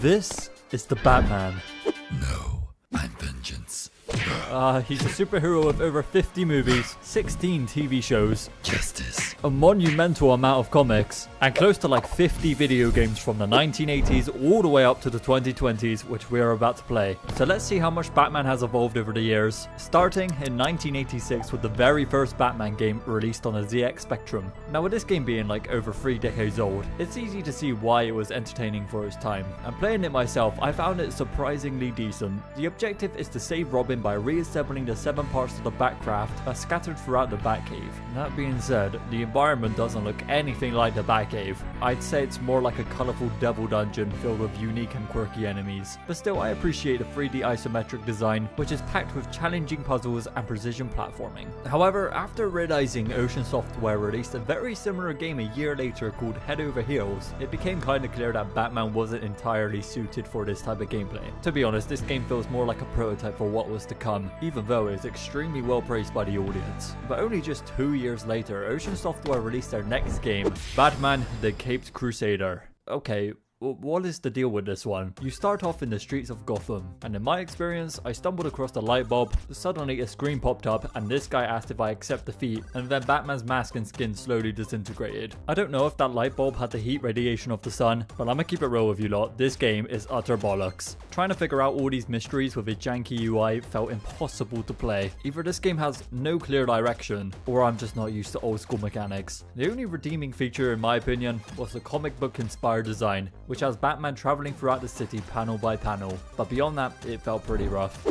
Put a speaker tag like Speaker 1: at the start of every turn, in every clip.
Speaker 1: This is the Batman.
Speaker 2: No, I'm vengeance.
Speaker 1: He's a superhero with over 50 movies, 16 TV shows,
Speaker 2: Justice.
Speaker 1: a monumental amount of comics, and close to like 50 video games from the 1980s all the way up to the 2020s, which we are about to play. So let's see how much Batman has evolved over the years, starting in 1986 with the very first Batman game released on the ZX Spectrum. Now with this game being like over 3 decades old, it's easy to see why it was entertaining for its time, and playing it myself, I found it surprisingly decent. The objective is to save Robin by reassembling the 7 parts of the Batcraft that's scattered throughout the Batcave. That being said, the environment doesn't look anything like the Batcave. I'd say it's more like a colourful devil dungeon filled with unique and quirky enemies. But still, I appreciate the 3D isometric design, which is packed with challenging puzzles and precision platforming. However, after realising Ocean Software released a very similar game a year later called Head Over Heels, it became kinda clear that Batman wasn't entirely suited for this type of gameplay. To be honest, this game feels more like a prototype for what was to come, even though it is extremely well praised by the audience. But only just 2 years later, Ocean Software released their next game, Batman the Caped Crusader. Okay, what is the deal with this one? You start off in the streets of Gotham, and in my experience, I stumbled across the light bulb, suddenly a screen popped up, and this guy asked if I accept defeat, and then Batman's mask and skin slowly disintegrated. I don't know if that light bulb had the heat radiation of the sun, but I'ma keep it real with you lot, this game is utter bollocks. Trying to figure out all these mysteries with a janky UI felt impossible to play. Either this game has no clear direction, or I'm just not used to old school mechanics. The only redeeming feature in my opinion was the comic book inspired design, which has Batman traveling throughout the city panel by panel, but beyond that, it felt pretty rough.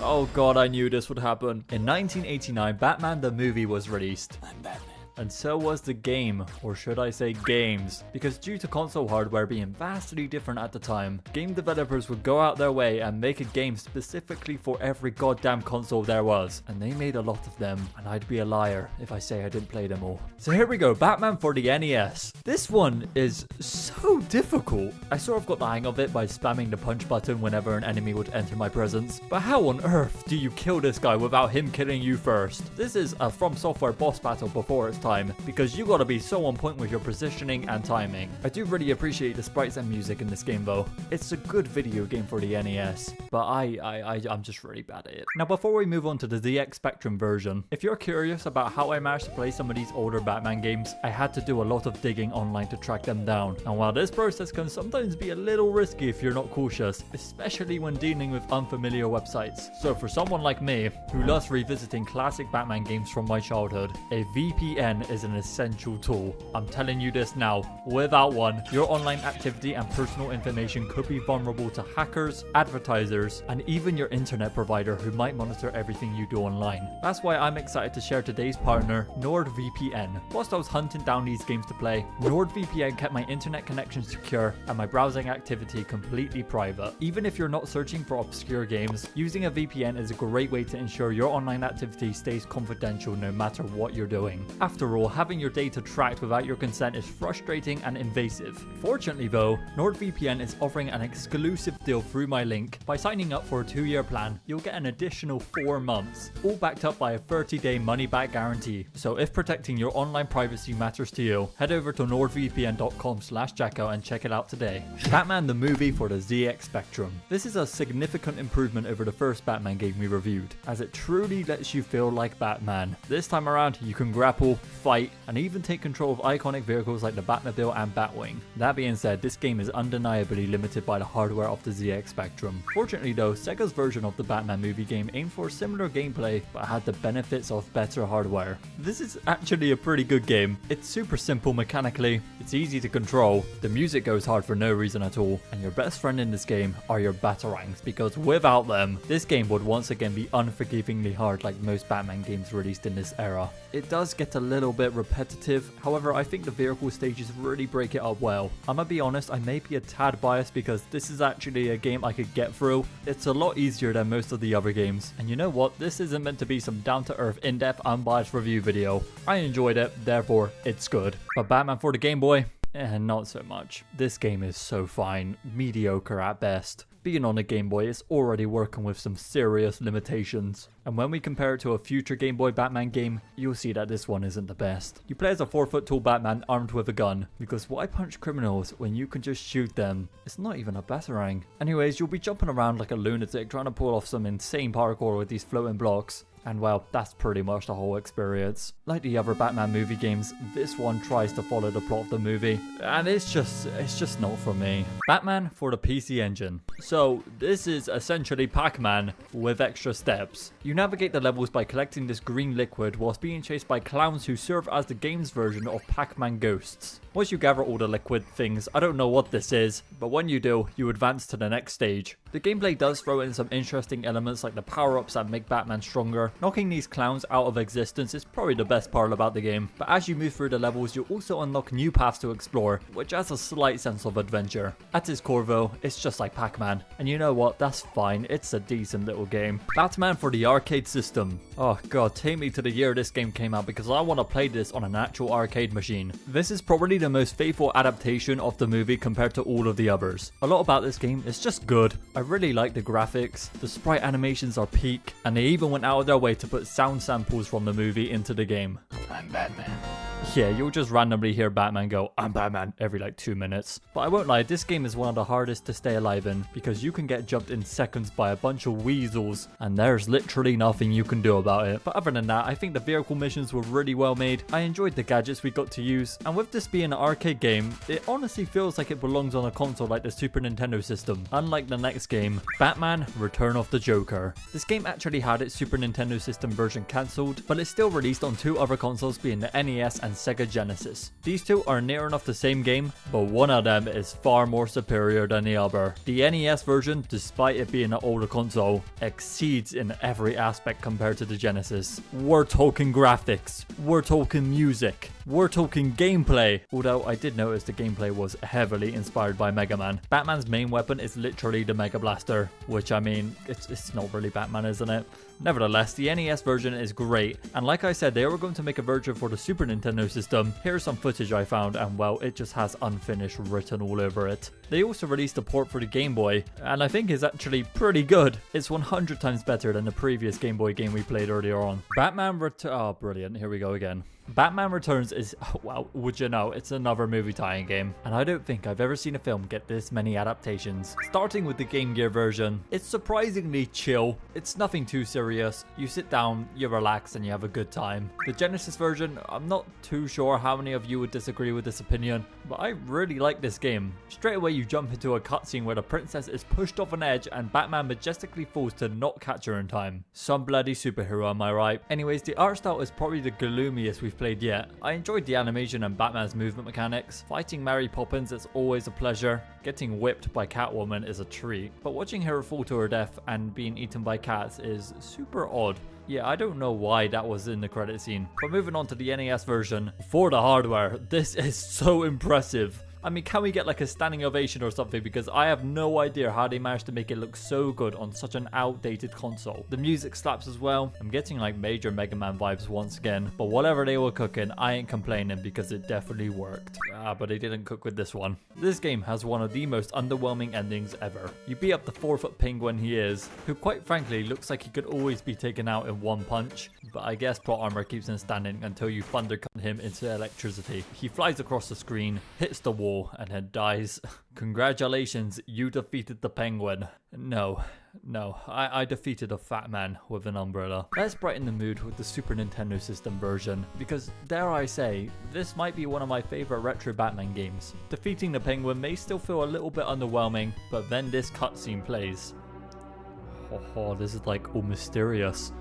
Speaker 1: Oh god, I knew this would happen. In 1989, Batman the movie was released. I'm Batman. And so was the game, or should I say games, because due to console hardware being vastly different at the time, game developers would go out their way and make a game specifically for every goddamn console there was, and they made a lot of them, and I'd be a liar if I say I didn't play them all. So here we go, Batman for the NES. This one is so difficult. I sort of got the hang of it by spamming the punch button whenever an enemy would enter my presence, but how on earth do you kill this guy without him killing you first? This is a From Software boss battle before its time, because you gotta be so on point with your positioning and timing. I do really appreciate the sprites and music in this game though. It's a good video game for the NES, but I'm just really bad at it. Now before we move on to the ZX Spectrum version, if you're curious about how I managed to play some of these older Batman games, I had to do a lot of digging online to track them down. And while this process can sometimes be a little risky if you're not cautious, especially when dealing with unfamiliar websites. So for someone like me, who loves revisiting classic Batman games from my childhood, a VPN is an essential tool. I'm telling you this now, without one, your online activity and personal information could be vulnerable to hackers, advertisers, and even your internet provider who might monitor everything you do online. That's why I'm excited to share today's partner, NordVPN. Whilst I was hunting down these games to play, NordVPN kept my internet connection secure and my browsing activity completely private. Even if you're not searching for obscure games, using a VPN is a great way to ensure your online activity stays confidential no matter what you're doing. After all, having your data tracked without your consent is frustrating and invasive. Fortunately though, NordVPN is offering an exclusive deal through my link. By signing up for a 2-year plan, you'll get an additional 4 months, all backed up by a 30-day money-back guarantee. So if protecting your online privacy matters to you, head over to nordvpn.com/checkout and check it out today. Batman the movie for the ZX Spectrum. This is a significant improvement over the first Batman game we reviewed, as it truly lets you feel like Batman. This time around, you can grapple, fight, and even take control of iconic vehicles like the Batmobile and Batwing. That being said, this game is undeniably limited by the hardware of the ZX Spectrum. Fortunately though, Sega's version of the Batman movie game aimed for similar gameplay, but had the benefits of better hardware. This is actually a pretty good game. It's super simple mechanically, it's easy to control, the music goes hard for no reason at all, and your best friend in this game are your Batarangs, because without them, this game would once again be unforgivingly hard like most Batman games released in this era. It does get a little bit repetitive, however I think the vehicle stages really break it up well. I'ma be honest, I may be a tad biased because this is actually a game I could get through. It's a lot easier than most of the other games, and you know what, this isn't meant to be some down-to-earth, in-depth, unbiased review video. I enjoyed it, therefore it's good. But Batman for the Game Boy? Not so much. This game is so fine, mediocre at best. being on a Game Boy is already working with some serious limitations. And when we compare it to a future Game Boy Batman game, you'll see that this one isn't the best. You play as a 4-foot tall Batman armed with a gun, because why punch criminals when you can just shoot them? It's not even a batarang. Anyways, you'll be jumping around like a lunatic trying to pull off some insane parkour with these floating blocks. And well, that's pretty much the whole experience. Like the other Batman movie games, this one tries to follow the plot of the movie, and it's just not for me. Batman for the PC Engine. So this is essentially Pac-Man with extra steps. You navigate the levels by collecting this green liquid whilst being chased by clowns who serve as the game's version of Pac-Man ghosts. Once you gather all the liquid things, I don't know what this is, but when you do, you advance to the next stage. The gameplay does throw in some interesting elements like the power-ups that make Batman stronger. Knocking these clowns out of existence is probably the best part about the game, but as you move through the levels, you also unlock new paths to explore, which has a slight sense of adventure. At its core though, it's just like Pac-Man, and you know what, that's fine, it's a decent little game. Batman for the arcade system. Oh god, take me to the year this game came out because I want to play this on an actual arcade machine. This is probably the most faithful adaptation of the movie compared to all of the others. A lot about this game is just good. I really like the graphics, the sprite animations are peak, and they even went out of their way to put sound samples from the movie into the game. I'm Batman. Yeah, you'll just randomly hear Batman go, "I'm Batman," every like 2 minutes. But I won't lie, this game is one of the hardest to stay alive in, because you can get jumped in seconds by a bunch of weasels, and there's literally nothing you can do about it. But other than that, I think the vehicle missions were really well made. I enjoyed the gadgets we got to use, and with this being an arcade game, it honestly feels like it belongs on a console like the Super Nintendo system. Unlike the next game, Batman Return of the Joker. This game actually had its Super Nintendo system version cancelled, but it's still released on 2 other consoles, being the NES and Sega Genesis. These 2 are near enough the same game, but one of them is far more superior than the other. The NES version, despite it being an older console, exceeds in every aspect compared to the Genesis. We're talking graphics, we're talking music, we're talking gameplay, although I did notice the gameplay was heavily inspired by Mega Man. Batman's main weapon is literally the Mega Blaster, which I mean, it's not really Batman, isn't it? Nevertheless, the NES version is great, and like I said, they were going to make a version for the Super Nintendo system. Here's some footage I found, and well, it just has unfinished written all over it. They also released a port for the Game Boy, and I think it's actually pretty good. It's 100 times better than the previous Game Boy game we played earlier on. Oh, brilliant, here we go again. Batman Returns is, well, would you know, it's another movie tie-in game, and I don't think I've ever seen a film get this many adaptations. Starting with the Game Gear version, it's surprisingly chill. It's nothing too serious. You sit down, you relax, and you have a good time. The Genesis version, I'm not too sure how many of you would disagree with this opinion, but I really like this game. Straight away you jump into a cutscene where the princess is pushed off an edge and Batman majestically falls to not catch her in time. Some bloody superhero, am I right? Anyways, the art style is probably the gloomiest we've played yet. I enjoyed the animation and Batman's movement mechanics. Fighting Mary Poppins is always a pleasure. Getting whipped by Catwoman is a treat. But watching her fall to her death and being eaten by cats is super odd. Yeah, I don't know why that was in the credit scene. But moving on to the NES version, for the hardware, this is so impressive. I mean, can we get like a standing ovation or something? Because I have no idea how they managed to make it look so good on such an outdated console. The music slaps as well. I'm getting like major Mega Man vibes once again. But whatever they were cooking, I ain't complaining because it definitely worked. But they didn't cook with this one. This game has one of the most underwhelming endings ever. You beat up the 4-foot penguin he is, who quite frankly looks like he could always be taken out in one punch. But I guess plot armor keeps him standing until you thundercut him into electricity. He flies across the screen, hits the wall, and then dies. Congratulations, you defeated the penguin. No, I defeated a fat man with an umbrella. Let's brighten the mood with the Super Nintendo system version, because dare I say, this might be one of my favorite retro Batman games. Defeating the penguin may still feel a little bit underwhelming, but then this cutscene plays. Oh, this is like all mysterious.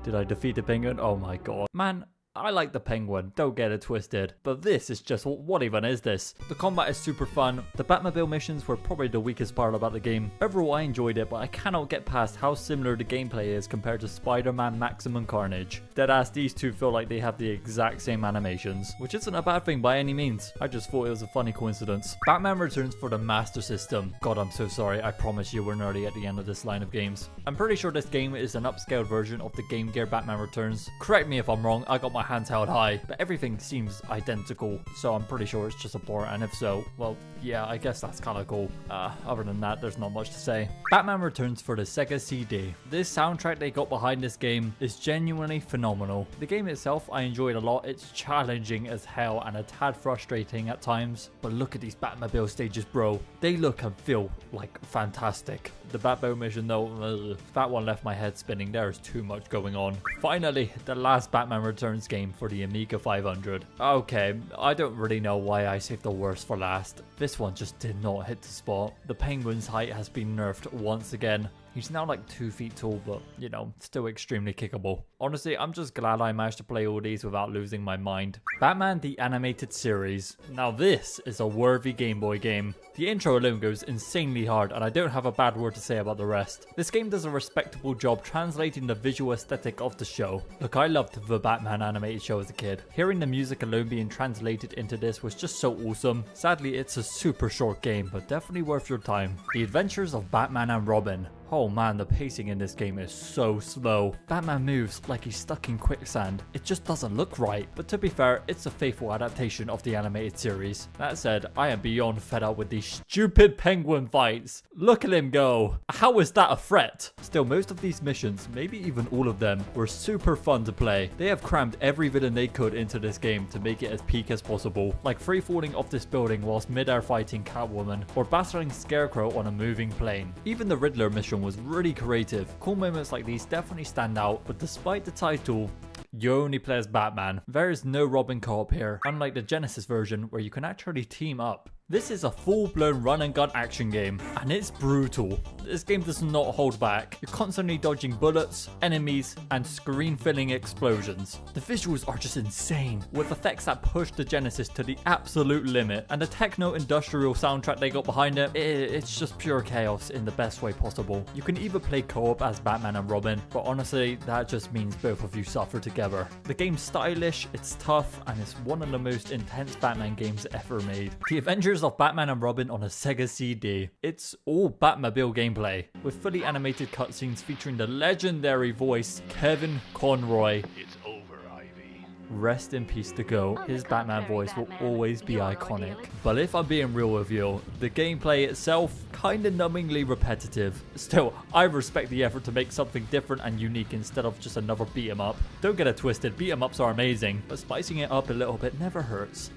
Speaker 1: Did I defeat the penguin? Oh my god. Man, I like the penguin, don't get it twisted, but this is just, what even is this? The combat is super fun. The Batmobile missions were probably the weakest part about the game. Overall, I enjoyed it, but I cannot get past how similar the gameplay is compared to Spider-Man Maximum Carnage. Deadass, these two feel like they have the exact same animations, which isn't a bad thing by any means. I just thought it was a funny coincidence. Batman Returns for the Master System. God, I'm so sorry. I promise you we're nerdy at the end of this line of games. I'm pretty sure this game is an upscaled version of the Game Gear Batman Returns. Correct me if I'm wrong. I got my my hands held high, but everything seems identical, so I'm pretty sure it's just a port, and if so, well, yeah, I guess that's kind of cool. Other than that, there's not much to say. Batman Returns for the Sega CD. This soundtrack they got behind this game is genuinely phenomenal. The game itself I enjoyed a lot. It's challenging as hell and a tad frustrating at times, but look at these Batmobile stages, bro. They look and feel like fantastic. The Batmobile mission though, that one left my head spinning. There is too much going on. Finally, the last Batman Returns game for the Amiga 500. Okay, I don't really know why I saved the worst for last. This one just did not hit the spot. The Penguin's height has been nerfed once again. He's now like 2 feet tall, but, you know, still extremely kickable. Honestly, I'm just glad I managed to play all these without losing my mind. Batman the Animated Series. Now this is a worthy Game Boy game. The intro alone goes insanely hard, and I don't have a bad word to say about the rest. This game does a respectable job translating the visual aesthetic of the show. Look, I loved the Batman animated show as a kid. Hearing the music alone being translated into this was just so awesome. Sadly, it's a super short game, but definitely worth your time. The Adventures of Batman and Robin. Oh man, the pacing in this game is so slow. Batman moves like he's stuck in quicksand. It just doesn't look right. But to be fair, it's a faithful adaptation of the animated series. That said, I am beyond fed up with these stupid penguin fights. Look at him go. How is that a threat? Still, most of these missions, maybe even all of them, were super fun to play. They have crammed every villain they could into this game to make it as peak as possible. Like free falling off this building whilst mid-air fighting Catwoman, or battling Scarecrow on a moving plane. Even the Riddler mission was really creative. Cool moments like these definitely stand out, but despite the title, you only play as Batman. There is no Robin co-op here, unlike the Genesis version where you can actually team up. This is a full-blown run-and-gun action game, and it's brutal. This game does not hold back. You're constantly dodging bullets, enemies, and screen-filling explosions. The visuals are just insane, with effects that push the Genesis to the absolute limit, and the techno-industrial soundtrack they got behind it, it's just pure chaos in the best way possible. You can either play co-op as Batman and Robin, but honestly, that just means both of you suffer together. The game's stylish, it's tough, and it's one of the most intense Batman games ever made. The Adventures of Batman and Robin on a Sega CD. It's all Batmobile gameplay, with fully animated cutscenes featuring the legendary voice Kevin Conroy.
Speaker 3: It's over, Ivy.
Speaker 1: Rest in peace to go. His Batman voice will always be iconic. But if I'm being real with you, the gameplay itself kinda numbingly repetitive. Still, I respect the effort to make something different and unique instead of just another beat 'em up. Don't get it twisted, beat 'em ups are amazing, but spicing it up a little bit never hurts.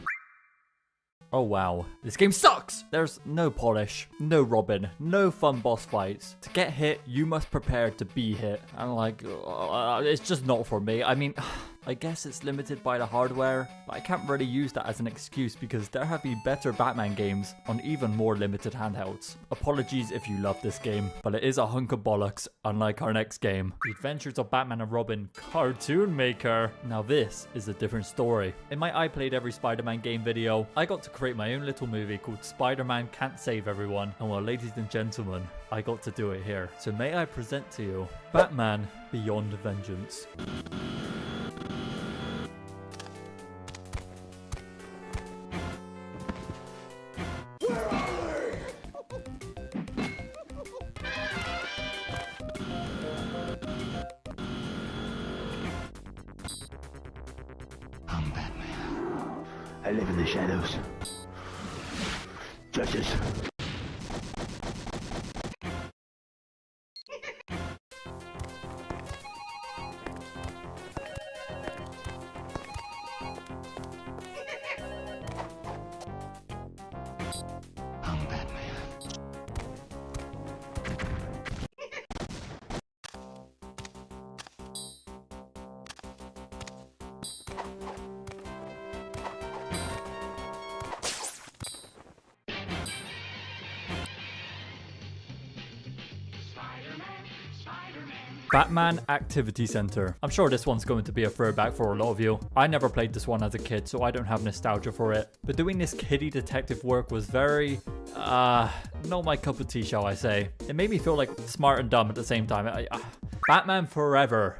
Speaker 1: Oh wow, this game sucks! There's no polish, no Robin, no fun boss fights. To get hit, you must prepare to be hit. And like, it's just not for me. I mean, I guess it's limited by the hardware, but I can't really use that as an excuse because there have been better Batman games on even more limited handhelds. Apologies if you love this game, but it is a hunk of bollocks, unlike our next game. The Adventures of Batman and Robin Cartoon Maker. Now this is a different story. In my I Played Every Spider-Man game video, I got to create my own little movie called Spider-Man Can't Save Everyone, and well, ladies and gentlemen, I got to do it here. So may I present to you Batman Beyond Vengeance.
Speaker 3: I'm Batman. I live in the shadows. Justice. I'm Batman.
Speaker 1: Batman Activity Center. I'm sure this one's going to be a throwback for a lot of you. I never played this one as a kid, so I don't have nostalgia for it. But doing this kiddie detective work was very, not my cup of tea, shall I say. It made me feel like smart and dumb at the same time. Batman Forever.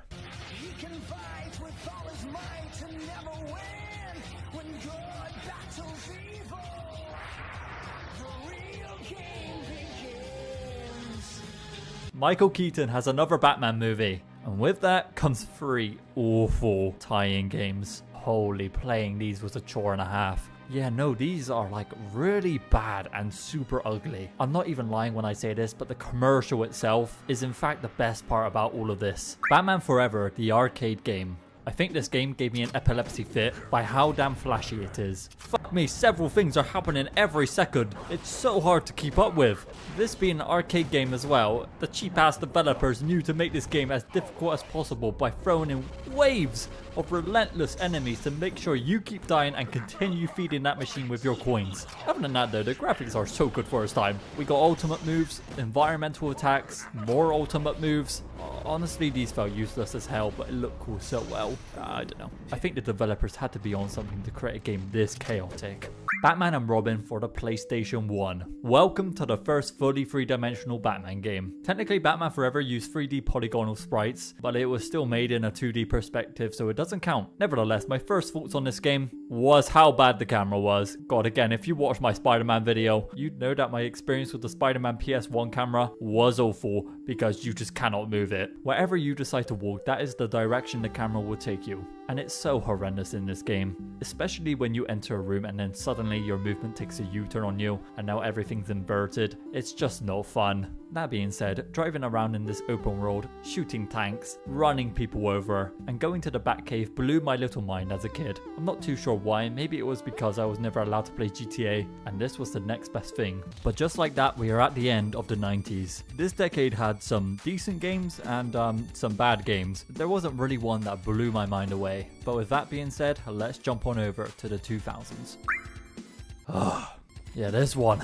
Speaker 1: Michael Keaton has another Batman movie. And with that comes 3 awful tie-in games. Holy, playing these was a chore and a half. Yeah, no, these are like really bad and super ugly. I'm not even lying when I say this, but the commercial itself is in fact the best part about all of this. Batman Forever, the arcade game. I think this game gave me an epilepsy fit by how damn flashy it is. Fuck me, several things are happening every second. It's so hard to keep up with. This being an arcade game as well, the cheap ass developers knew to make this game as difficult as possible by throwing in waves of relentless enemies to make sure you keep dying and continue feeding that machine with your coins. Other than that though, the graphics are so good for its time. We got ultimate moves, environmental attacks, more ultimate moves. Honestly, these felt useless as hell, but it looked cool so well. I don't know. I think the developers had to be on something to create a game this chaotic. Batman and Robin for the PlayStation 1. Welcome to the first fully 3-dimensional Batman game. Technically, Batman Forever used 3D polygonal sprites, but it was still made in a 2D perspective, so it doesn't count. Nevertheless, my first thoughts on this game was how bad the camera was. God, again, if you watched my Spider-Man video, you'd know that my experience with the Spider-Man PS1 camera was awful because you just cannot move it. Wherever you decide to walk, that is the direction the camera will take you. And it's so horrendous in this game, especially when you enter a room and then suddenly your movement takes a U-turn on you and now everything's inverted. It's just no fun. That being said, driving around in this open world, shooting tanks, running people over, and going to the Batcave blew my little mind as a kid. I'm not too sure why, maybe it was because I was never allowed to play GTA and this was the next best thing. But just like that, we are at the end of the 90s. This decade had some decent games and some bad games. There wasn't really one that blew my mind away. But with that being said, let's jump on over to the 2000s. Yeah, this one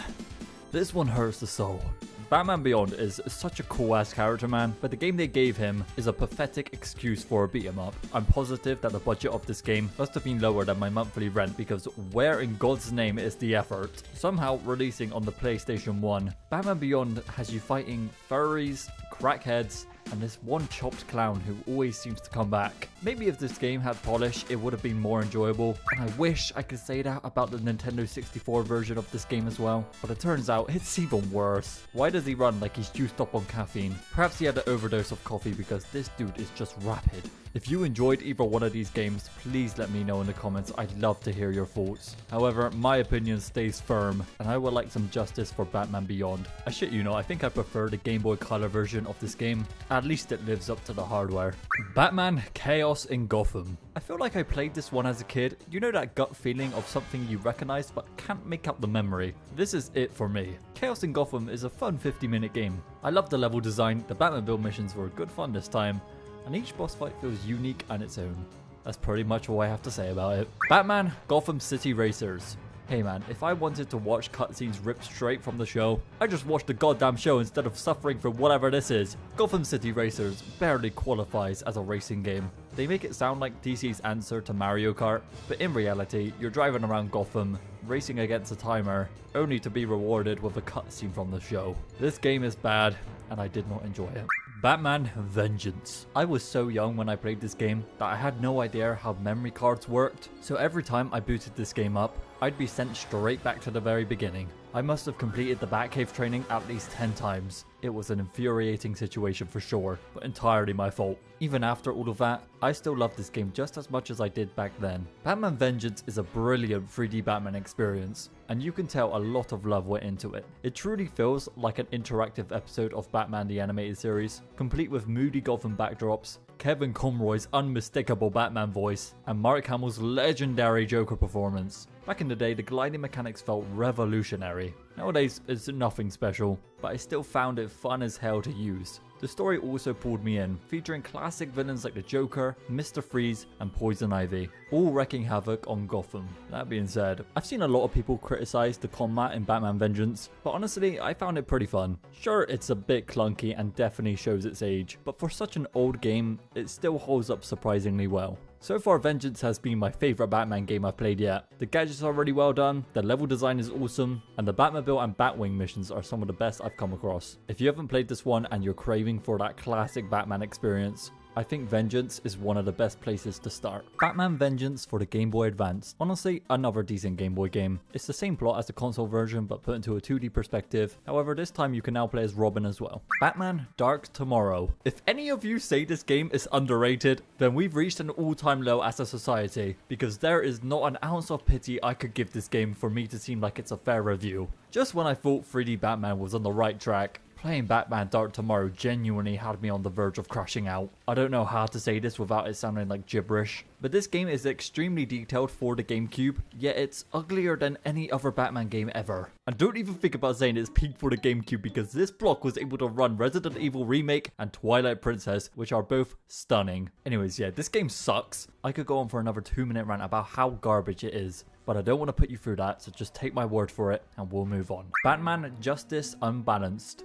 Speaker 1: hurts the soul. Batman Beyond is such a cool ass character, man, but the game they gave him is a pathetic excuse for a beat 'em up. I'm positive that the budget of this game must have been lower than my monthly rent because where in God's name is the effort? Somehow releasing on the PlayStation 1, Batman Beyond has you fighting furries, crackheads, and this one chopped clown who always seems to come back. Maybe if this game had polish, it would have been more enjoyable, and I wish I could say that about the Nintendo 64 version of this game as well, but it turns out it's even worse. Why does he run like he's juiced up on caffeine? Perhaps he had an overdose of coffee because this dude is just rapid. If you enjoyed either one of these games, please let me know in the comments. I'd love to hear your thoughts. However, my opinion stays firm, and I would like some justice for Batman Beyond. I shit you not, I think I prefer the Game Boy Color version of this game. At least it lives up to the hardware. Batman Chaos in Gotham. I feel like I played this one as a kid. You know that gut feeling of something you recognize but can't make out the memory? This is it for me. Chaos in Gotham is a fun 50-minute game. I love the level design, the Batmobile missions were good fun this time, and each boss fight feels unique on its own. That's pretty much all I have to say about it. Batman Gotham City Racers. Hey man, if I wanted to watch cutscenes ripped straight from the show, I just watched the goddamn show instead of suffering for whatever this is. Gotham City Racers barely qualifies as a racing game. They make it sound like DC's answer to Mario Kart, but in reality, you're driving around Gotham, racing against a timer, only to be rewarded with a cutscene from the show. This game is bad, and I did not enjoy it. Batman Vengeance. I was so young when I played this game that I had no idea how memory cards worked, so every time I booted this game up, I'd be sent straight back to the very beginning. I must have completed the Batcave training at least 10 times. It was an infuriating situation for sure, but entirely my fault. Even after all of that, I still love this game just as much as I did back then. Batman Vengeance is a brilliant 3D Batman experience, and you can tell a lot of love went into it. It truly feels like an interactive episode of Batman the Animated Series, complete with moody Gotham backdrops, Kevin Conroy's unmistakable Batman voice, and Mark Hamill's legendary Joker performance. Back in the day, the gliding mechanics felt revolutionary. Nowadays, it's nothing special, but I still found it fun as hell to use. The story also pulled me in, featuring classic villains like the Joker, Mr. Freeze, and Poison Ivy, all wreaking havoc on Gotham. That being said, I've seen a lot of people criticize the combat in Batman Vengeance, but honestly, I found it pretty fun. Sure, it's a bit clunky and definitely shows its age, but for such an old game, it still holds up surprisingly well. So far, Vengeance has been my favourite Batman game I've played yet. The gadgets are really well done, the level design is awesome, and the Batmobile and Batwing missions are some of the best I've come across. If you haven't played this one and you're craving for that classic Batman experience, I think Vengeance is one of the best places to start. Batman Vengeance for the Game Boy Advance. Honestly, another decent Game Boy game. It's the same plot as the console version, but put into a 2D perspective. However, this time you can now play as Robin as well. Batman Dark Tomorrow. If any of you say this game is underrated, then we've reached an all-time low as a society, because there is not an ounce of pity I could give this game for me to seem like it's a fair review. Just when I thought 3D Batman was on the right track, playing Batman Dark Tomorrow genuinely had me on the verge of crashing out. I don't know how to say this without it sounding like gibberish, but this game is extremely detailed for the GameCube, yet it's uglier than any other Batman game ever. And don't even think about saying it's peak for the GameCube, because this block was able to run Resident Evil Remake and Twilight Princess, which are both stunning. Anyways, yeah, this game sucks. I could go on for another 2-minute rant about how garbage it is, but I don't want to put you through that, so just take my word for it and we'll move on. Batman Justice Unbalanced.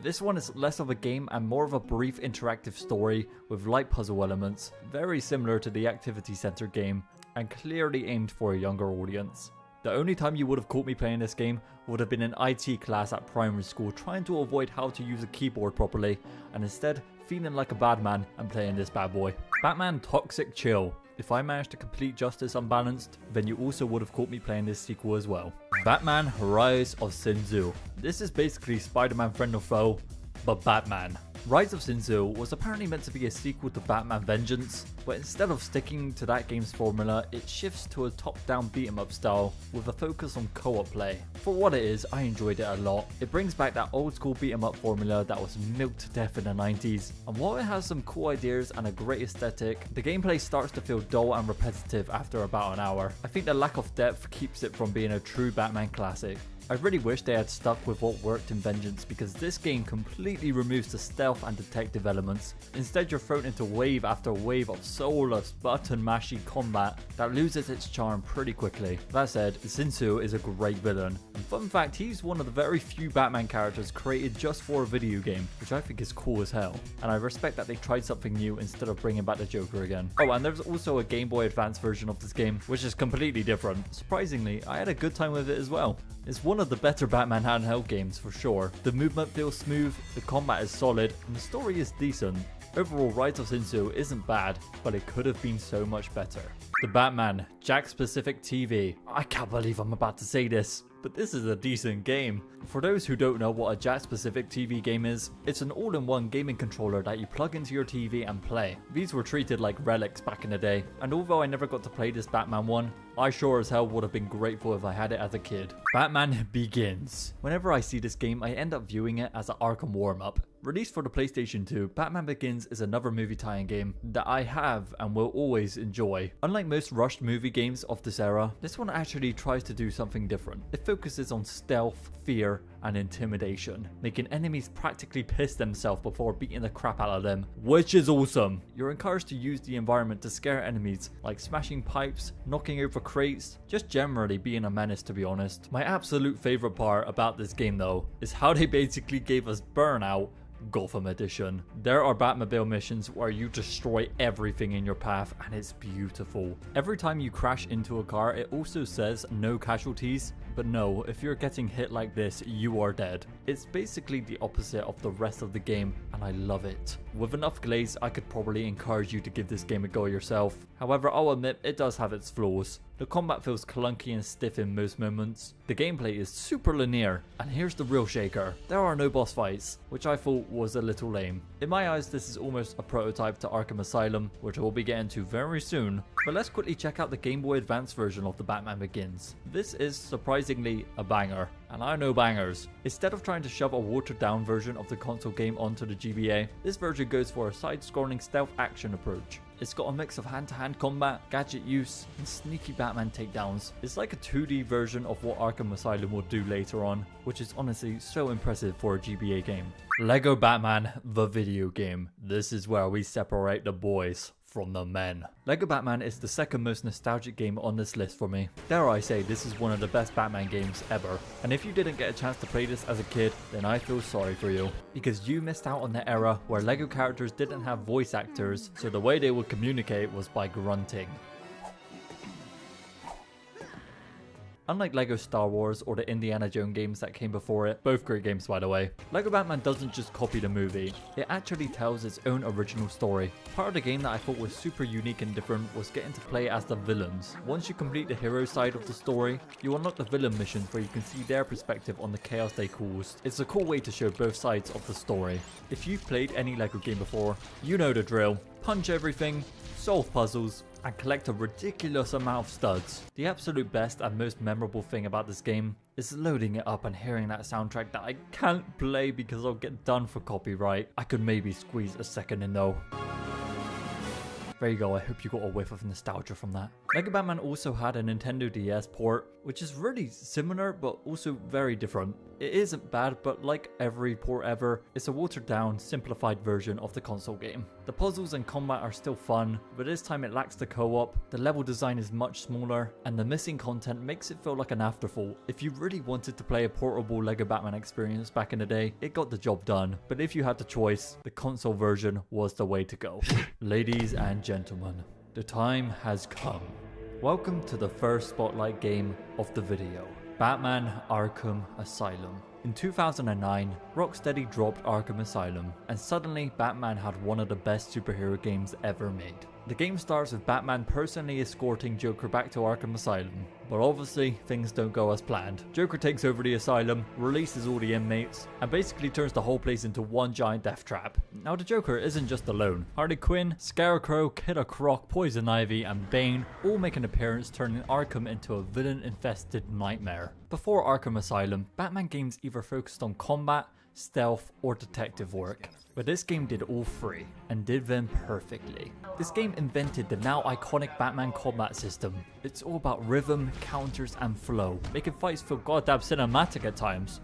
Speaker 1: This one is less of a game and more of a brief interactive story with light puzzle elements, very similar to the Activity Center game and clearly aimed for a younger audience. The only time you would have caught me playing this game would have been in IT class at primary school, trying to avoid how to use a keyboard properly and instead feeling like a bad man and playing this bad boy. Batman Toxic Chill. If I managed to complete Justice Unbalanced, then you also would have caught me playing this sequel as well. Batman Rise of Sin Tzu. This is basically Spider-Man Friend or Foe, but Batman. Rise of Sin Tzu was apparently meant to be a sequel to Batman Vengeance, but instead of sticking to that game's formula, it shifts to a top-down beat-em-up style with a focus on co-op play. For what it is, I enjoyed it a lot. It brings back that old-school beat-em-up formula that was milked to death in the 90s, and while it has some cool ideas and a great aesthetic, the gameplay starts to feel dull and repetitive after about an hour. I think the lack of depth keeps it from being a true Batman classic. I really wish they had stuck with what worked in Vengeance, because this game completely removes the stealth and detective elements. Instead, you're thrown into wave after wave of soulless, button-mashy combat that loses its charm pretty quickly. That said, Sin Tzu is a great villain. And fun fact, he's one of the very few Batman characters created just for a video game, which I think is cool as hell. And I respect that they tried something new instead of bringing back the Joker again. Oh, and there's also a Game Boy Advance version of this game, which is completely different. Surprisingly, I had a good time with it as well. It's one of the better Batman handheld games for sure. The movement feels smooth, the combat is solid, and the story is decent. Overall, Rise of Sin Tzu isn't bad, but it could have been so much better. The Batman Jack Specific TV. I can't believe I'm about to say this, but this is a decent game. For those who don't know what a Jack Specific TV game is, it's an all-in-one gaming controller that you plug into your TV and play. These were treated like relics back in the day, and although I never got to play this Batman one, I sure as hell would have been grateful if I had it as a kid. Batman Begins. Whenever I see this game, I end up viewing it as an Arkham warm-up. Released for the PlayStation 2, Batman Begins is another movie tie-in game that I have and will always enjoy. Unlike most rushed movie games of this era, this one actually tries to do something different. It focuses on stealth, fear, and intimidation, making enemies practically piss themselves before beating the crap out of them, which is awesome. You're encouraged to use the environment to scare enemies, like smashing pipes, knocking over crates, just generally being a menace, to be honest. My absolute favorite part about this game though, is how they basically gave us Burnout Gotham Edition. There are Batmobile missions where you destroy everything in your path, and it's beautiful. Every time you crash into a car, it also says no casualties, but no, if you're getting hit like this, you are dead. It's basically the opposite of the rest of the game, and I love it. With enough glaze, I could probably encourage you to give this game a go yourself. However, I'll admit it does have its flaws. The combat feels clunky and stiff in most moments. The gameplay is super linear, and here's the real shaker. There are no boss fights, which I thought was a little lame. In my eyes, this is almost a prototype to Arkham Asylum, which we'll be getting to very soon. But let's quickly check out the Game Boy Advance version of the Batman Begins. This is surprisingly a banger, and I know bangers. Instead of trying to shove a watered down version of the console game onto the GBA, this version goes for a side-scrolling stealth action approach. It's got a mix of hand-to-hand combat, gadget use, and sneaky Batman takedowns. It's like a 2D version of what Arkham Asylum would do later on, which is honestly so impressive for a GBA game. Lego Batman, the video game. This is where we separate the boys from the men. Lego Batman is the second most nostalgic game on this list for me. Dare I say, this is one of the best Batman games ever. And if you didn't get a chance to play this as a kid, then I feel sorry for you. Because you missed out on the era where Lego characters didn't have voice actors, so the way they would communicate was by grunting. Unlike LEGO Star Wars or the Indiana Jones games that came before it, both great games by the way, LEGO Batman doesn't just copy the movie, it actually tells its own original story. Part of the game that I thought was super unique and different was getting to play as the villains. Once you complete the hero side of the story, you unlock the villain missions where you can see their perspective on the chaos they caused. It's a cool way to show both sides of the story. If you've played any LEGO game before, you know the drill. Punch everything, solve puzzles, and collect a ridiculous amount of studs. The absolute best and most memorable thing about this game is loading it up and hearing that soundtrack that I can't play because I'll get done for copyright. I could maybe squeeze a second in though. There you go, I hope you got a whiff of nostalgia from that. LEGO Batman also had a Nintendo DS port, which is really similar but also very different. It isn't bad, but like every port ever, it's a watered down, simplified version of the console game. The puzzles and combat are still fun, but this time it lacks the co-op, the level design is much smaller, and the missing content makes it feel like an afterthought. If you really wanted to play a portable LEGO Batman experience back in the day, it got the job done, but if you had the choice, the console version was the way to go. Ladies and gentlemen, the time has come. Welcome to the first spotlight game of the video, Batman Arkham Asylum. In 2009, Rocksteady dropped Arkham Asylum, and suddenly Batman had one of the best superhero games ever made. The game starts with Batman personally escorting Joker back to Arkham Asylum, but obviously things don't go as planned. Joker takes over the asylum, releases all the inmates, and basically turns the whole place into one giant death trap. Now the Joker isn't just alone. Harley Quinn, Scarecrow, Killer Croc, Poison Ivy, and Bane all make an appearance, turning Arkham into a villain-infested nightmare. Before Arkham Asylum, Batman games either focused on combat, stealth, or detective work. But this game did all three, and did them perfectly. This game invented the now iconic Batman combat system. It's all about rhythm, counters, and flow, making fights feel goddamn cinematic at times.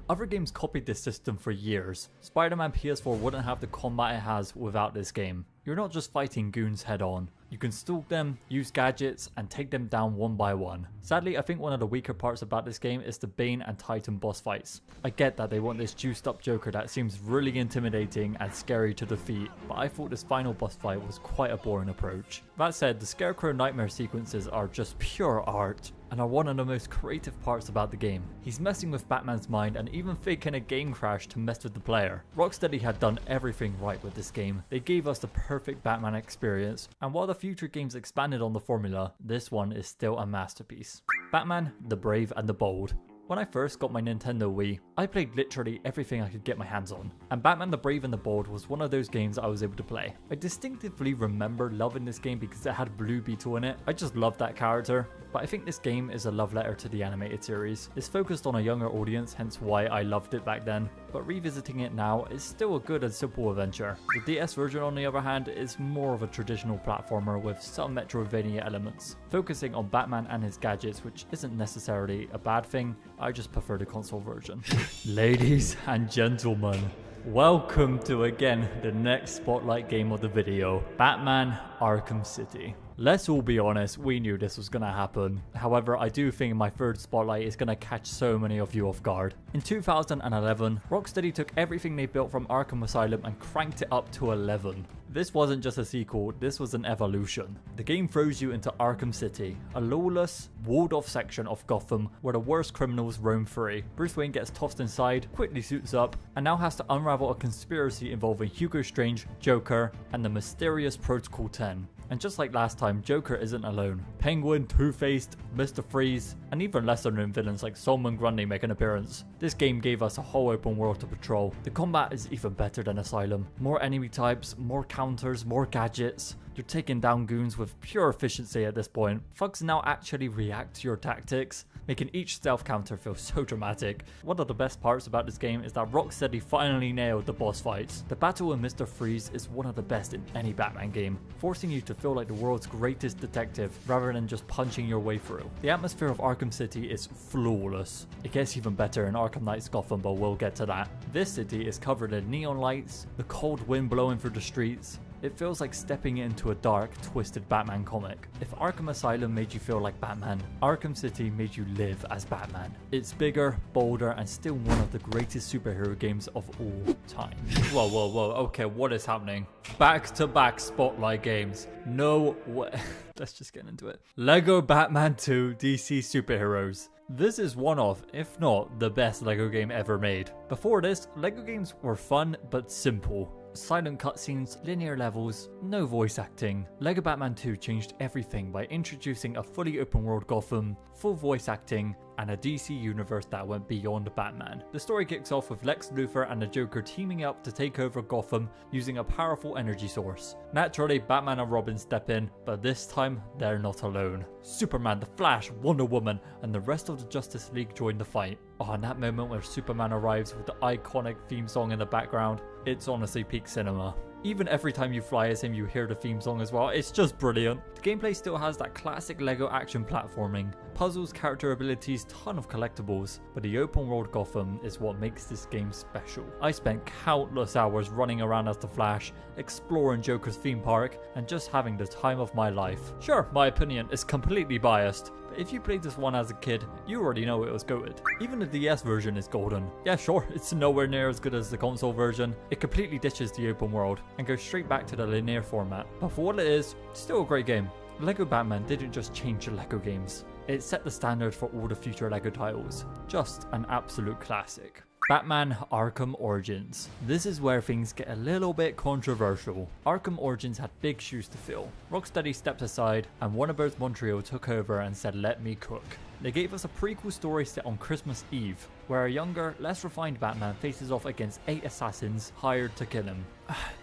Speaker 1: Other games copied this system for years. Spider-Man PS4 wouldn't have the combat it has without this game. You're not just fighting goons head on. You can stalk them, use gadgets, and take them down one by one. Sadly, I think one of the weaker parts about this game is the Bane and Titan boss fights. I get that they want this juiced up Joker that seems really intimidating and scary to defeat, but I thought this final boss fight was quite a boring approach. That said, the Scarecrow nightmare sequences are just pure art, and are one of the most creative parts about the game. He's messing with Batman's mind and even faking a game crash to mess with the player. Rocksteady had done everything right with this game. They gave us the perfect Batman experience, and while the future games expanded on the formula, this one is still a masterpiece. Batman, the Brave and the Bold. When I first got my Nintendo Wii, I played literally everything I could get my hands on, and Batman the Brave and the Bold was one of those games I was able to play. I distinctively remember loving this game because it had Blue Beetle in it. I just loved that character, but I think this game is a love letter to the animated series. It's focused on a younger audience, hence why I loved it back then, but revisiting it now is still a good and simple adventure. The DS version, on the other hand, is more of a traditional platformer with some Metroidvania elements, focusing on Batman and his gadgets, which isn't necessarily a bad thing. I just prefer the console version. Ladies and gentlemen, welcome to again the next spotlight game of the video, Batman Arkham City. Let's all be honest, we knew this was gonna happen. However, I do think my third spotlight is gonna catch so many of you off guard. In 2011, Rocksteady took everything they built from Arkham Asylum and cranked it up to 11. This wasn't just a sequel, this was an evolution. The game throws you into Arkham City, a lawless, walled-off section of Gotham where the worst criminals roam free. Bruce Wayne gets tossed inside, quickly suits up, and now has to unravel a conspiracy involving Hugo Strange, Joker, and the mysterious Protocol 10. And just like last time, Joker isn't alone. Penguin, Two-Faced, Mr. Freeze, and even lesser known villains like Solomon Grundy make an appearance. This game gave us a whole open world to patrol. The combat is even better than Asylum. More enemy types, more counters, more gadgets. You're taking down goons with pure efficiency at this point. Thugs now actually react to your tactics, making each stealth counter feel so dramatic. One of the best parts about this game is that Rocksteady finally nailed the boss fights. The battle with Mr. Freeze is one of the best in any Batman game, forcing you to feel like the world's greatest detective rather than just punching your way through. The atmosphere of Arkham City is flawless. It gets even better in Arkham Knight's Gotham, but we'll get to that. This city is covered in neon lights, the cold wind blowing through the streets, It feels like stepping into a dark, twisted Batman comic. If Arkham Asylum made you feel like Batman, Arkham City made you live as Batman. It's bigger, bolder, and still one of the greatest superhero games of all time. Whoa, whoa, whoa, okay, what is happening? Back-to-back Spotlight games. No way. Let's just get into it. Lego Batman 2 DC Superheroes. This is one of, if not the best Lego game ever made. Before this, Lego games were fun but simple. Silent cutscenes, linear levels, no voice acting. Lego Batman 2 changed everything by introducing a fully open world Gotham, full voice acting, and a DC universe that went beyond Batman. The story kicks off with Lex Luthor and the Joker teaming up to take over Gotham using a powerful energy source. Naturally, Batman and Robin step in, but this time they're not alone. Superman, the Flash, Wonder Woman, and the rest of the Justice League join the fight. Oh, and that moment where Superman arrives with the iconic theme song in the background, it's honestly peak cinema. Even every time you fly as him, you hear the theme song as well. It's just brilliant. The gameplay still has that classic Lego action platforming. Puzzles, character abilities, ton of collectibles. But the open world Gotham is what makes this game special. I spent countless hours running around as the Flash, exploring Joker's theme park, and just having the time of my life. Sure, my opinion is completely biased, but if you played this one as a kid, you already know it was goated. Even the DS version is golden. Yeah, sure, it's nowhere near as good as the console version. It completely ditches the open world and goes straight back to the linear format. But for what it is, still a great game. Lego Batman didn't just change the Lego games. It set the standard for all the future Lego titles. Just an absolute classic. Batman Arkham Origins. This is where things get a little bit controversial. Arkham Origins had big shoes to fill. Rocksteady stepped aside and Warner Bros. Montreal took over and said, "Let me cook." They gave us a prequel story set on Christmas Eve, where a younger, less refined Batman faces off against 8 assassins hired to kill him.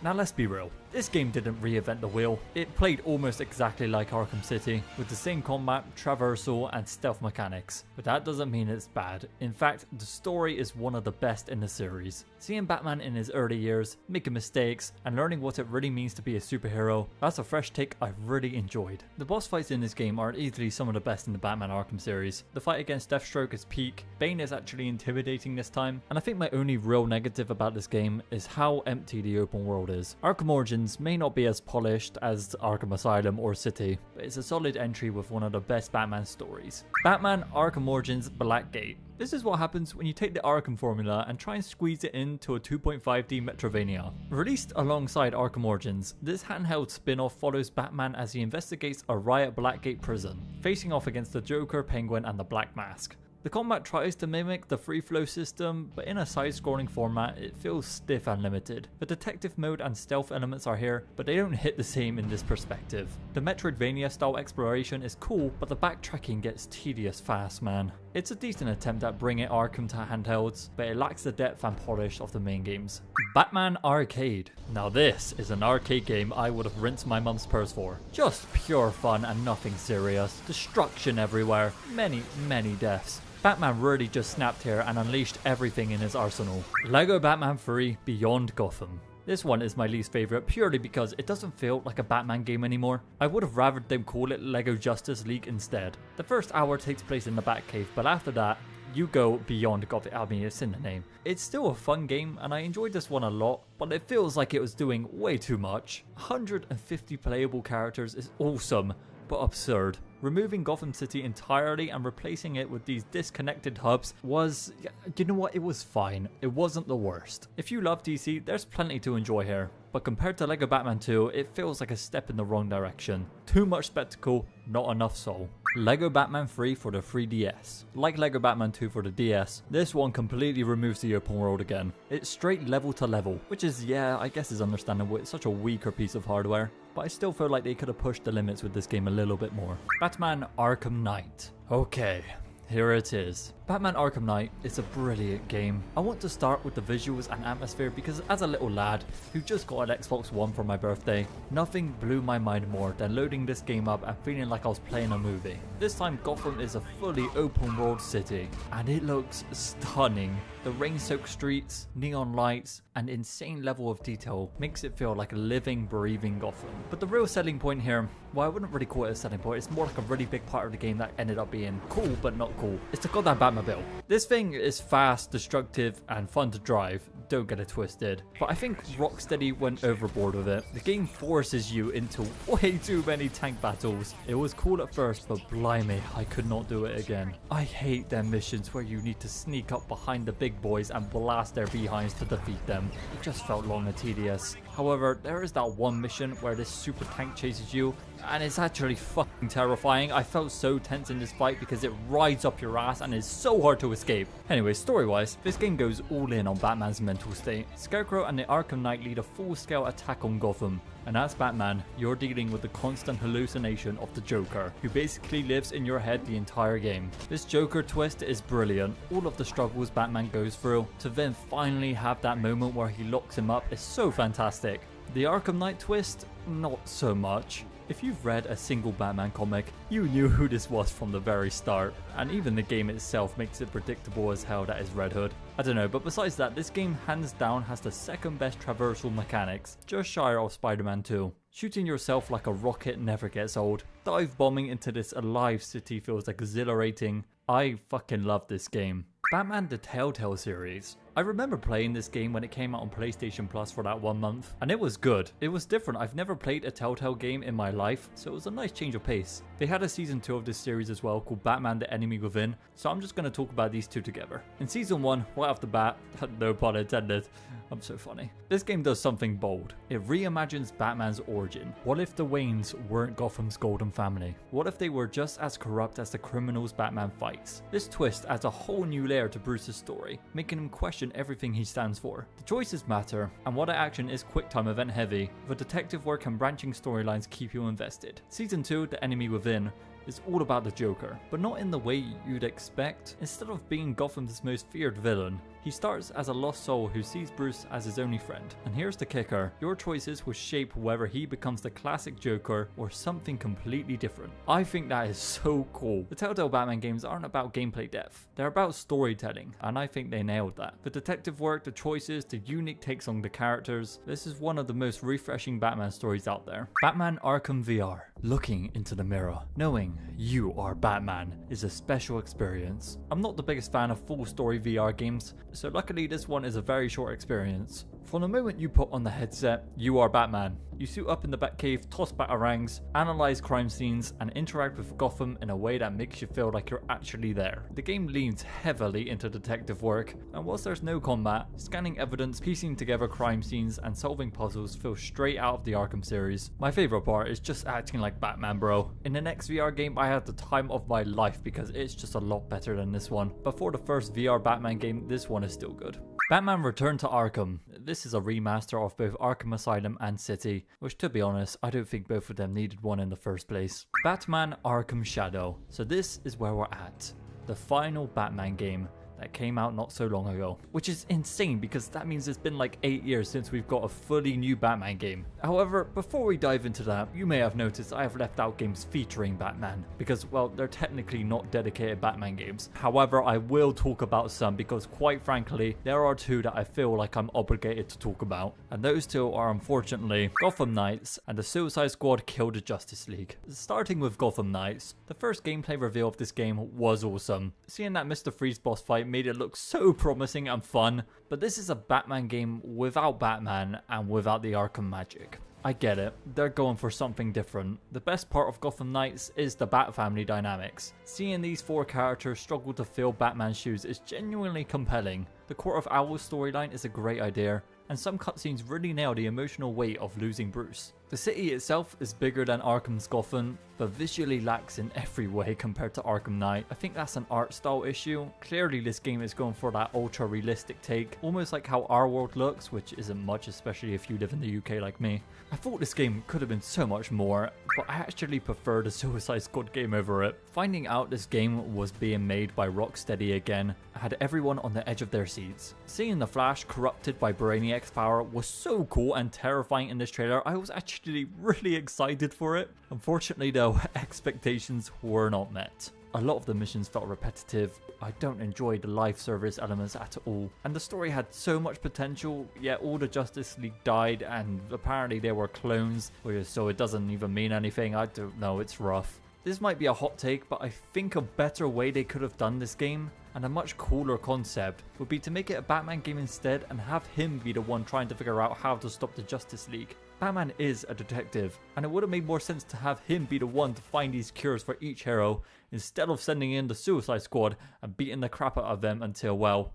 Speaker 1: Now let's be real, this game didn't reinvent the wheel. It played almost exactly like Arkham City, with the same combat, traversal, and stealth mechanics. But that doesn't mean it's bad. In fact, the story is one of the best in the series. Seeing Batman in his early years, making mistakes, and learning what it really means to be a superhero, that's a fresh take I really enjoyed. The boss fights in this game are easily some of the best in the Batman Arkham series. The fight against Deathstroke is peak, Bane is actually intimidating this time, and I think my only real negative about this game is how empty the open world is. Arkham Origins may not be as polished as Arkham Asylum or City, but it's a solid entry with one of the best Batman stories. Batman Arkham Origins Blackgate. This is what happens when you take the Arkham formula and try and squeeze it into a 2.5D Metrovania. Released alongside Arkham Origins, this handheld spin-off follows Batman as he investigates a riot Blackgate prison, facing off against the Joker, Penguin, and the Black Mask. The combat tries to mimic the free flow system, but in a side-scrolling format, it feels stiff and limited. The detective mode and stealth elements are here, but they don't hit the same in this perspective. The Metroidvania style exploration is cool, but the backtracking gets tedious fast, man. It's a decent attempt at bringing Arkham to handhelds, but it lacks the depth and polish of the main games. Batman Arcade. Now this is an arcade game I would have rinsed my mum's purse for. Just pure fun and nothing serious. Destruction everywhere, many deaths. Batman really just snapped here and unleashed everything in his arsenal. Lego Batman 3 Beyond Gotham. This one is my least favourite purely because it doesn't feel like a Batman game anymore. I would have rather them call it Lego Justice League instead. The first hour takes place in the Batcave, but after that, you go beyond Gotham. I mean, it's in the name. It's still a fun game and I enjoyed this one a lot, but it feels like it was doing way too much. 150 playable characters is awesome, but absurd. Removing Gotham City entirely and replacing it with these disconnected hubs was, you know what, it was fine. It wasn't the worst. If you love DC, there's plenty to enjoy here. But compared to Lego Batman 2, it feels like a step in the wrong direction. Too much spectacle, not enough soul. Lego Batman 3 for the 3DS. Like Lego Batman 2 for the DS, this one completely removes the open world again. It's straight level to level, which is, yeah, I guess is understandable. It's such a weaker piece of hardware, but I still feel like they could have pushed the limits with this game a little bit more. Batman Arkham Knight. Okay, here it is. Batman Arkham Knight is a brilliant game. I want to start with the visuals and atmosphere because as a little lad who just got an Xbox One for my birthday, nothing blew my mind more than loading this game up and feeling like I was playing a movie. This time Gotham is a fully open world city and it looks stunning. The rain-soaked streets, neon lights, and insane level of detail makes it feel like a living, breathing Gotham. But the real selling point here, well, I wouldn't really call it a selling point, it's more like a really big part of the game that ended up being cool but not cool. It's the goddamn Batman Batmobile. This thing is fast, destructive, and fun to drive, don't get it twisted, but I think Rocksteady went overboard with it. The game forces you into way too many tank battles. It was cool at first, but blimey, I could not do it again. I hate them missions where you need to sneak up behind the big boys and blast their behinds to defeat them. It just felt long and tedious. However, there is that one mission where this super tank chases you, and it's actually fucking terrifying. I felt so tense in this fight because it rides up your ass and is so hard to escape. Anyway, story-wise, this game goes all in on Batman's mental state. Scarecrow and the Arkham Knight lead a full-scale attack on Gotham, and as Batman, you're dealing with the constant hallucination of the Joker, who basically lives in your head the entire game. This Joker twist is brilliant. All of the struggles Batman goes through, to then finally have that moment where he locks him up, is so fantastic. The Arkham Knight twist, not so much. If you've read a single Batman comic, you knew who this was from the very start, and even the game itself makes it predictable as hell that is Red Hood. I don't know, but besides that, this game hands down has the second best traversal mechanics, just shy of Spider-Man 2. Shooting yourself like a rocket never gets old. Dive bombing into this alive city feels exhilarating. I fucking love this game. Batman the Telltale series. I remember playing this game when it came out on PlayStation Plus for that 1 month, and it was good. It was different. I've never played a Telltale game in my life, so it was a nice change of pace. They had a season 2 of this series as well called Batman the Enemy Within, so I'm just going to talk about these two together. In season 1, right off the bat, no pun intended, I'm so funny. This game does something bold. It reimagines Batman's origin. What if the Waynes weren't Gotham's golden family? What if they were just as corrupt as the criminals Batman fights? This twist adds a whole new layer to Bruce's story, making him question everything he stands for. The choices matter, and what action is quick time event heavy. The detective work and branching storylines keep you invested. Season 2, The Enemy Within, is all about the Joker, but not in the way you'd expect. Instead of being Gotham's most feared villain, he starts as a lost soul who sees Bruce as his only friend. And here's the kicker, your choices will shape whether he becomes the classic Joker or something completely different. I think that is so cool. The Telltale Batman games aren't about gameplay depth, they're about storytelling, and I think they nailed that. The detective work, the choices, the unique takes on the characters, this is one of the most refreshing Batman stories out there. Batman Arkham VR. Looking into the mirror, knowing you are Batman, is a special experience. I'm not the biggest fan of full story VR games, so luckily this one is a very short experience. From the moment you put on the headset, you are Batman. You suit up in the Batcave, toss batarangs, analyze crime scenes, and interact with Gotham in a way that makes you feel like you're actually there. The game leans heavily into detective work, and whilst there's no combat, scanning evidence, piecing together crime scenes, and solving puzzles feels straight out of the Arkham series. My favorite part is just acting like Batman, bro. In the next VR game, I had the time of my life because it's just a lot better than this one. But for the first VR Batman game, this one is still good. Batman Return to Arkham. This is a remaster of both Arkham Asylum and City, which to be honest, I don't think both of them needed one in the first place. Batman Arkham Shadow. So this is where we're at. The final Batman game that came out not so long ago, which is insane because that means it's been like 8 years since we've got a fully new Batman game. However, before we dive into that, you may have noticed I have left out games featuring Batman because, well, they're technically not dedicated Batman games. However, I will talk about some because quite frankly, there are two that I feel like I'm obligated to talk about, and those two are unfortunately Gotham Knights and the Suicide Squad Kill the Justice League. Starting with Gotham Knights, the first gameplay reveal of this game was awesome. Seeing that Mr. Freeze boss fight made it look so promising and fun, but this is a Batman game without Batman and without the Arkham magic. I get it, they're going for something different. The best part of Gotham Knights is the Bat family dynamics. Seeing these four characters struggle to fill Batman's shoes is genuinely compelling. The Court of Owls storyline is a great idea, and some cutscenes really nail the emotional weight of losing Bruce. The city itself is bigger than Arkham's Gotham, but visually lacks in every way compared to Arkham Knight. I think that's an art style issue. Clearly this game is going for that ultra realistic take, almost like how our world looks, which isn't much, especially if you live in the UK like me. I thought this game could have been so much more, but I actually prefer the Suicide Squad game over it. Finding out this game was being made by Rocksteady again had everyone on the edge of their seats. Seeing the Flash corrupted by Brainiac's power was so cool and terrifying in this trailer. I was actually really excited for it. Unfortunately though, expectations were not met. A lot of the missions felt repetitive. I don't enjoy the life service elements at all. And the story had so much potential, yet all the Justice League died and apparently they were clones, so it doesn't even mean anything. I don't know, it's rough. This might be a hot take, but I think a better way they could have done this game, And a much cooler concept would be to make it a Batman game instead and have him be the one trying to figure out how to stop the Justice League. Batman is a detective, and it would have made more sense to have him be the one to find these cures for each hero instead of sending in the Suicide Squad and beating the crap out of them until, well,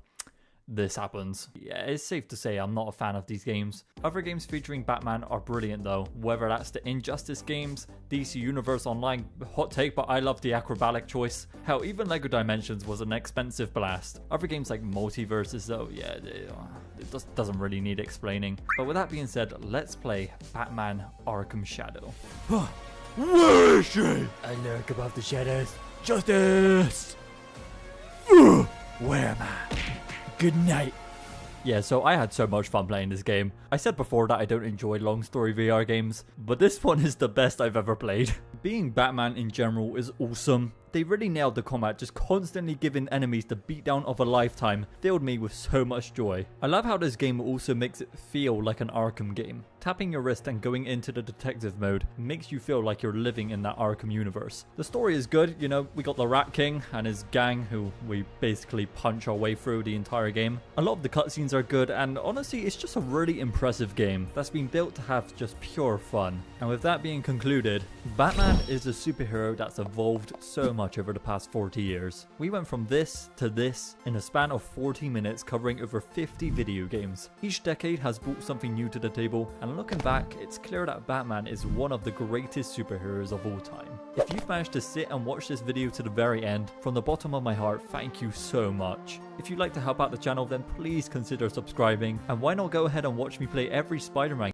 Speaker 1: this happens. Yeah, it's safe to say I'm not a fan of these games. Other games featuring Batman are brilliant though, whether that's the Injustice games, DC Universe Online, hot take, but I love the acrobatic choice. Hell, even LEGO Dimensions was an expensive blast. Other games like Multiverses though, yeah, it doesn't really need explaining. But with that being said, let's play Batman Arkham Shadow.
Speaker 2: Where is she?
Speaker 1: I lurk above the shadows. Justice! Where am I? Good night. Yeah, so I had so much fun playing this game. I said before that I don't enjoy long story VR games, but this one is the best I've ever played. Being Batman in general is awesome. They really nailed the combat, just constantly giving enemies the beatdown of a lifetime filled me with so much joy. I love how this game also makes it feel like an Arkham game. Tapping your wrist and going into the detective mode makes you feel like you're living in that Arkham universe. The story is good, you know, we got the Rat King and his gang who we basically punch our way through the entire game. A lot of the cutscenes are good, and honestly it's just a really impressive game that's been built to have just pure fun. And with that being concluded, Batman is a superhero that's evolved so much over the past 40 years. We went from this to this in a span of 40 minutes covering over 50 video games. Each decade has brought something new to the table, and looking back, it's clear that Batman is one of the greatest superheroes of all time. If you've managed to sit and watch this video to the very end, from the bottom of my heart, thank you so much. If you'd like to help out the channel, then please consider subscribing, and why not go ahead and watch me play every Spider-Man